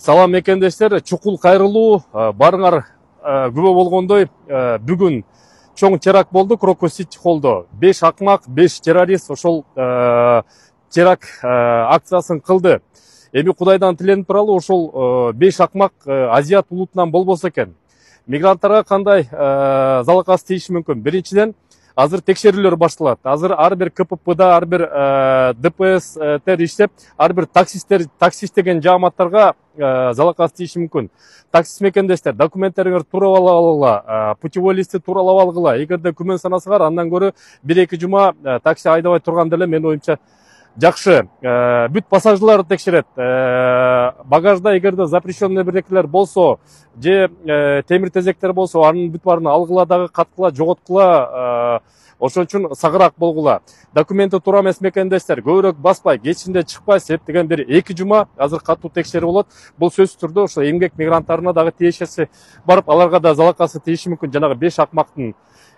Салам мекендештер, чукул кайрылуу барыңар күбө болгондой бүгүн чоң теракт болду Крокус Сити холлдо. 5 акмак, 5 террорист ошол теракт акциясын кылды. Эми Кудайдан тиленип туралы ошол 5 акмак азиат улутунан болбосо экен. Мигранттарга кандай залакасы тийиши мүмкүн? Биринчиден, азыр текшерүүлөр башталат. Азыр ар бир КППда, ар бир ДПСтер иштеп, ар бир таксист деген жааматтарга залакасы тийиши мүмкүн. Таксист мекендештер, документтериңер тууралап алгыла, путевой листти тууралап алгыла. Эгерде күмөн санасаңар, андан көрө 1-2 жума такси айдабай турганда эле менин оюмча жакшы. Бүт пассажирларды текшерет. Багажда эгерде запрещенный бирдекелер болсо, же темир тезектер болсо, анын бүт баарын алгыла дагы, каткыла, жоготкула. Ошон үчүн сагыраак болгула. Документи туура эмес мекендештер, көбүрөөк баспай, кечинде чыкпай, себеп деген бир 2 жума азыр катуу текшерүү болот. Бул сөзсүз түрдө ошо эмгек мигранттарына дагы тиешеси барып, аларга да залакасы тийиши мүмкүн, жанагы 5 акмактын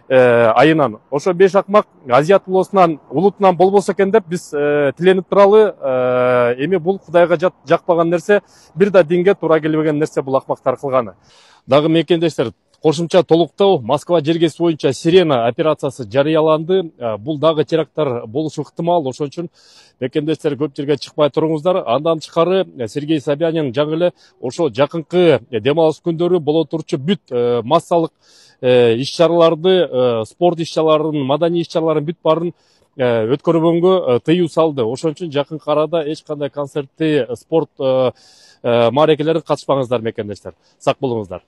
айынан. Ошо 5 акмак азиат улутунан болбосо экен деп биз тиленип туралы. Эми бул Кудайга жакпаган нерсе, бир да динге туура келбеген нерсе бул акмактар кылганы. Дагы мекендештер, кошумча толуктоо Москва жергеси боюнча Сирена операциясы жарыяланды. Бул дагы теракттар болушу ыктымал. Ошон үчүн мекендештер, көп жерге чыкпай туруңуздар. Андан тышкары Сергей Собянин жаңы эле ошо жакынкы дем алыш күндөрү боло турчу бүт массалык иш-чараларды, спорт иш-чараларын, маданий иш-чараларын бүт баарын өткөрбөнгө тыюу салды. Ошон үчүн жакынкы арада эч кандай концертти, спорт маарекелерге катышпаңыздар мекендештер. Сак болуңуздар.